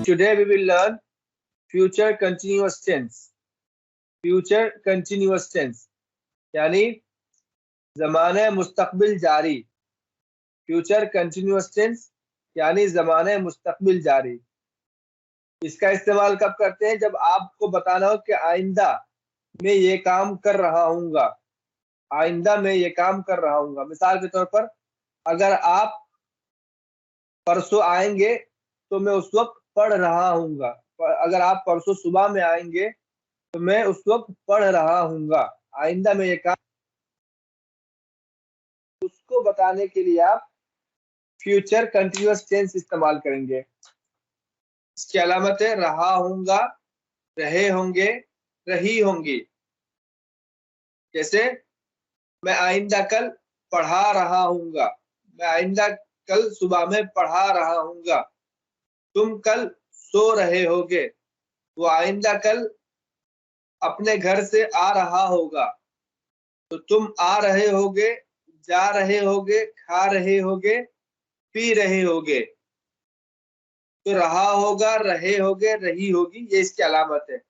Today we will learn future continuous tense. Future continuous tense यानी ज़माने मुस्तक़बिल जारी. Future continuous tense यानी ज़माने मुस्तक़बिल जारी. इसका इस्तेमाल कब करते हैं? जब आपको बताना हो कि आइंदा मैं ये काम कर रहा हूँगा. आइंदा मैं ये काम कर रहा हूँगा. मिसाल के तौर पर अगर आप परसों आएंगे तो मैं उस वक्त पढ़ रहा हूँगा. अगर आप परसों सुबह में आएंगे तो मैं उस वक्त पढ़ रहा हूँगा. आइंदा में ये काम, उसको बताने के लिए आप फ्यूचर कंटिन्यूअस टेंस इस्तेमाल करेंगे. इसकी अलामत है रहा हूँगा, रहे होंगे, रही होंगी. जैसे मैं आइंदा कल पढ़ा रहा हूँगा. मैं आइंदा कल सुबह में पढ़ा रहा हूँगा. तुम कल सो रहे होगे. वो आइंदा कल अपने घर से आ रहा होगा. तो तुम आ रहे होगे, जा रहे होगे, खा रहे होगे, पी रहे होगे. तो रहा होगा, रहे होगे, रही होगी, ये इसकी अलामत है.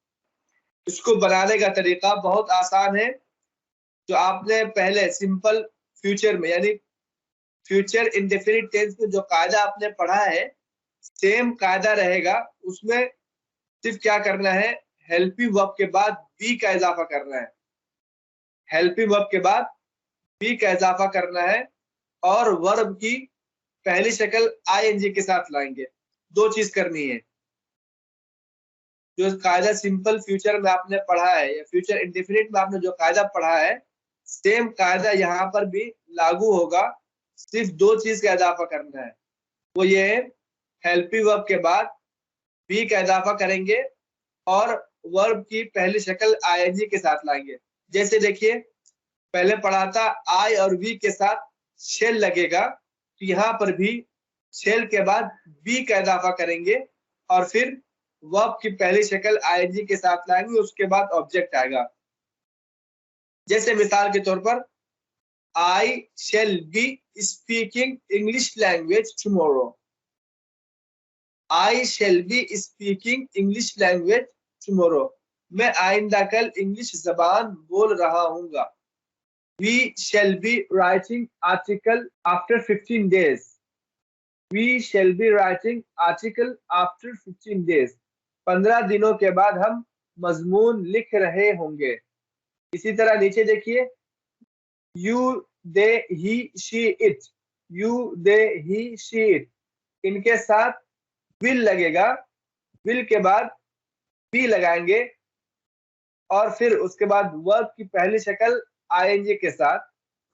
इसको बनाने का तरीका बहुत आसान है. जो आपने पहले सिंपल फ्यूचर में यानी फ्यूचर इंडेफिनिट टेंस में जो कायदा आपने पढ़ा है, सेम कायदा रहेगा. उसमें सिर्फ क्या करना है, हेल्पिंग वर्ब के बाद बी का इजाफा करना है. हेल्पिंग वर्ब के बाद बी का इजाफा करना है और वर्ब की पहली शक्ल आईएनजी के साथ लाएंगे. दो चीज करनी है. जो कायदा सिंपल फ्यूचर में आपने पढ़ा है या फ्यूचर इंडेफिनिट में आपने जो कायदा पढ़ा है, सेम कायदा यहाँ पर भी लागू होगा. सिर्फ दो चीज का इजाफा करना है. वो ये है, हेल्पिंग वर्ब के बाद बी का इजाफा करेंगे और वर्ब की पहली शक्ल आईएनजी के साथ लाएंगे. जैसे देखिए, पहले पढ़ा था आई और वी के साथ शेल लगेगा. तो यहाँ पर भी शेल के बाद बी का इजाफा करेंगे और फिर वर्ब की पहली शक्ल आईएनजी के साथ लाएंगे. उसके बाद ऑब्जेक्ट आएगा. जैसे मिसाल के तौर पर I shall be speaking English language tomorrow. I shall be speaking English language tomorrow. मैं आइंदा कल इंग्लिश जबान बोल रहा हूँगा. We shall be writing article after 15 days. We shall be writing article after 15 days. 15 दिनों के बाद हम मजमून लिख रहे होंगे. इसी तरह नीचे देखिए, you, they, he, she, it. You, they, he, she, it. इनके साथ will लगेगा. will के बाद be लगाएंगे और फिर उसके बाद वर्ब की पहली शक्ल आईएनजी के साथ,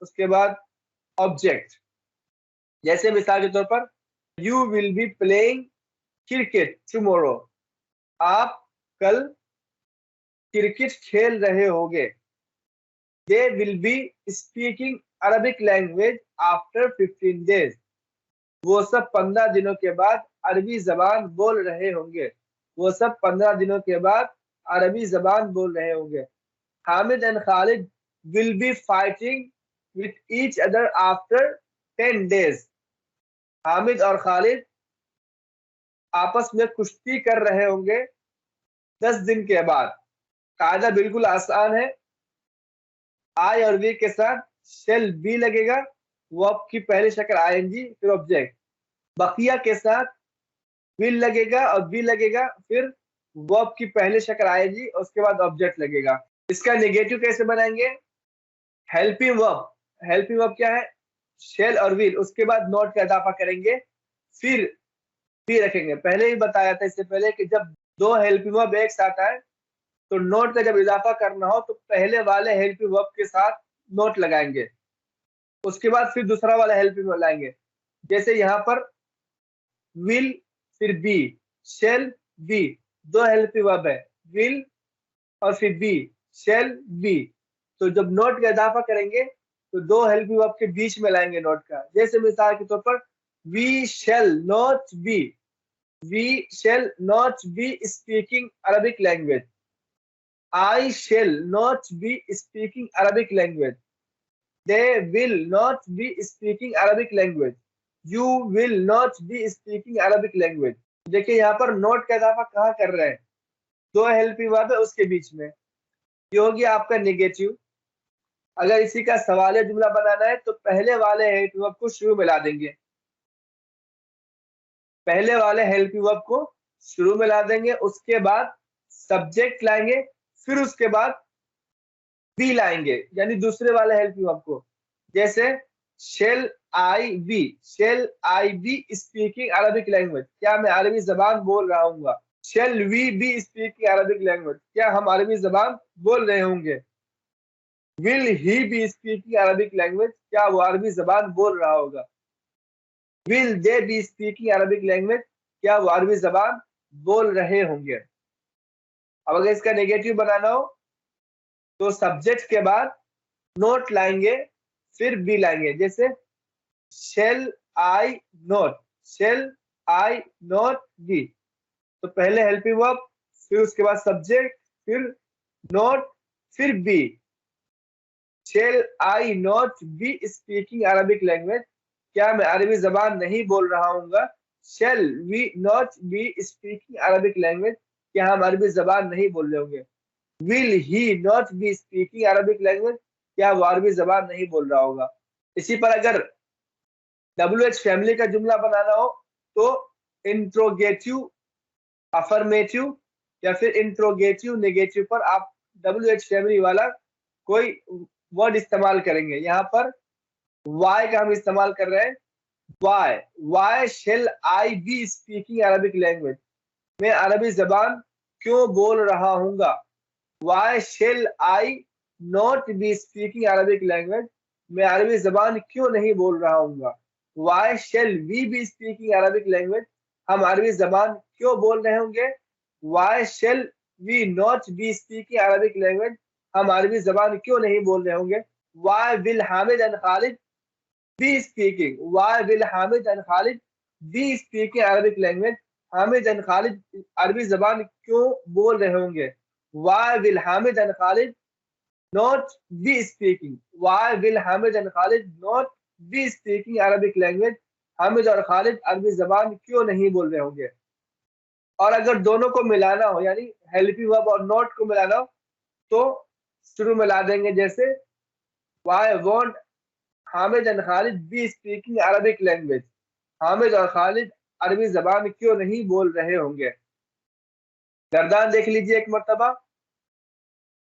उसके बाद ऑब्जेक्ट. जैसे मिसाल के तौर पर you will be playing cricket tomorrow. आप कल क्रिकेट खेल रहे होगे. They will be speaking Arabic language after 15 days. वो सब 15 दिनों के बाद अरबी जबान बोल रहे होंगे. वो सब 15 दिनों के बाद अरबी जबान बोल रहे होंगे. Hamid and Khalid will be fighting with each other after 10 days. Hamid और खालिद आपस में कुश्ती कर रहे होंगे 10 दिन के बाद. कायदा बिल्कुल आसान है. आई और वी के साथ शेल बी लगेगा, वर्ब की पहली शक्ल आईएनजी, फिर ऑब्जेक्ट. बकिया के साथ विल लगेगा और बी लगेगा, फिर वर्ब की पहली शक्ल आईएनजी और उसके बाद ऑब्जेक्ट लगेगा. इसका नेगेटिव कैसे बनाएंगे? हेल्पिंग वर्ब क्या है? शेल और विल. उसके बाद नॉट का इजाफा करेंगे, फिर भी रखेंगे. पहले ही बताया था इससे पहले कि जब दो हेल्पिंग वर्ब एक साथ आए तो नोट का जब इजाफा करना हो तो पहले वाले हेल्पिंग वर्ब के साथ नोट लगाएंगे, उसके बाद फिर दूसरा वाला हेल्पिंग वर्ब लाएंगे. जैसे यहाँ पर विल फिर बी, शेल बी, दो हेल्पिंग वर्ब है, विल और फिर बी, शेल बी. तो जब नोट का इजाफा करेंगे तो दो हेल्पिंग वर्ब के बीच में लाएंगे नोट का. जैसे मिसाल के तौर पर we shall not be speaking Arabic language. I shall not be speaking Arabic language. They will not be speaking Arabic language. You will not be speaking Arabic language. देखिए यहाँ पर नोट का इजाफा कहाँ कर रहे हैं, दो हेल्पिंग वर्ब है उसके बीच में, ये हो गया आपका नेगेटिव। अगर इसी का सवालिया जुमला बनाना है तो पहले वाले हेल्पिंग वर्ब को शुरू में ला देंगे, पहले वाले हेल्पिंग वर्ब को शुरू में ला देंगे, उसके बाद सब्जेक्ट लाएंगे, फिर उसके बाद बी लाएंगे, यानी दूसरे वाले हेल्पिंग वर्ब को। जैसे shall I be speaking Arabic language, क्या मैं अरबी जबान बोल रहा हूँ। Shall we be speaking Arabic language, क्या हम अरबी जबान बोल रहे होंगे। Will he be speaking Arabic language, क्या वो अरबी जबान बोल रहा होगा। Will they be speaking Arabic language, क्या वो अरबी जबान बोल रहे होंगे। अब अगर इसका नेगेटिव बनाना हो तो सब्जेक्ट के बाद नोट लाएंगे, फिर बी लाएंगे। जैसे shall I not, shall I not be, तो पहले हेल्पिंग वर्ब, फिर उसके बाद सब्जेक्ट, फिर नोट, फिर be. Shall I not be speaking Arabic language, क्या मैं अरबी जबान नहीं बोल रहा हूँ। Shall we not be speaking Arabic language, क्या हम अरबी जबान नहीं बोल रहे होंगे। Will he not be speaking Arabic language, क्या वो अरबी जबान नहीं बोल रहा होगा। इसी पर अगर WH फैमिली का जुमला बनाना हो तो इंट्रोगेटिव अफर्मेटिव या फिर इंट्रोगेटिव नेगेटिव पर आप WH फैमिली वाला कोई वर्ड इस्तेमाल करेंगे। यहाँ पर वाई का हम इस्तेमाल कर रहे हैं, why shall I be speaking Arabic language, मैं अरबी जबान क्यों बोल रहा हूँगा। Why shall I not be speaking Arabic language, मैं अरबी जबान क्यों नहीं बोल रहा हूँगा। Why shall we be speaking Arabic language, हम अरबी जबान क्यों बोल रहे होंगे। Why shall we not be speaking Arabic language, हम अरबी जबान क्यों नहीं बोल रहे होंगे। Why will Hamid and Khalid be speaking, why will Hamid and Khalid be speaking Arabic language, Hamid and Khalid अरबी जबान क्यों बोल रहे होंगे। Why will Hamid and Khalid not be speaking, why will Hamid and Khalid not be speaking Arabic language, Hamid और खालिद अरबी जबान क्यों नहीं बोल रहे होंगे। और अगर दोनों को मिलाना हो, यानी हेल्पिंग वर्ब और नॉट को मिलाना हो, तो शुरू में ला देंगे। जैसे why won't Hamid and Khalid be speaking Arabic language, Hamid और खालिद अरबी जबान क्यों नहीं बोल रहे होंगे। गर्दान देख लीजिए एक मरतबा।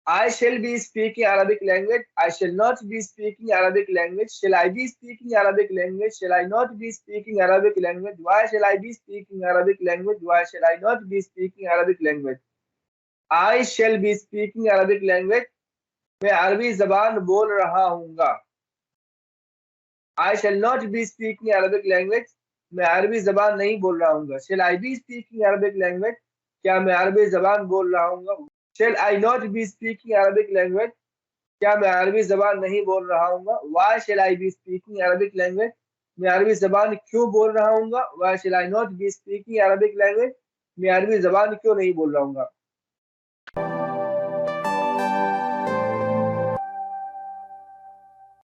I shall be speaking Arabic language, I shall not be speaking Arabic language, shall I be speaking Arabic language, shall I not be speaking Arabic language, why shall I be speaking Arabic language, why shall I not be speaking Arabic language। I shall be speaking Arabic language, मैं अरबी जबान बोल रहा हूँगा। I shall not be speaking Arabic language, मैं अरबी जबान नहीं बोल रहा हूँ। Shall I be speaking Arabic language, क्या मैं अरबी जबान बोल रहा हूँ। Shall I not be speaking Arabic language, क्या मैं अरबी जबान नहीं बोल रहा हूँ। Why shall I be speaking Arabic language, मैं अरबी जबान क्यों बोल रहा हूँ। Why shall I not be speaking Arabic language, मैं अरबी जबान क्यों नहीं बोल रहा हूँ।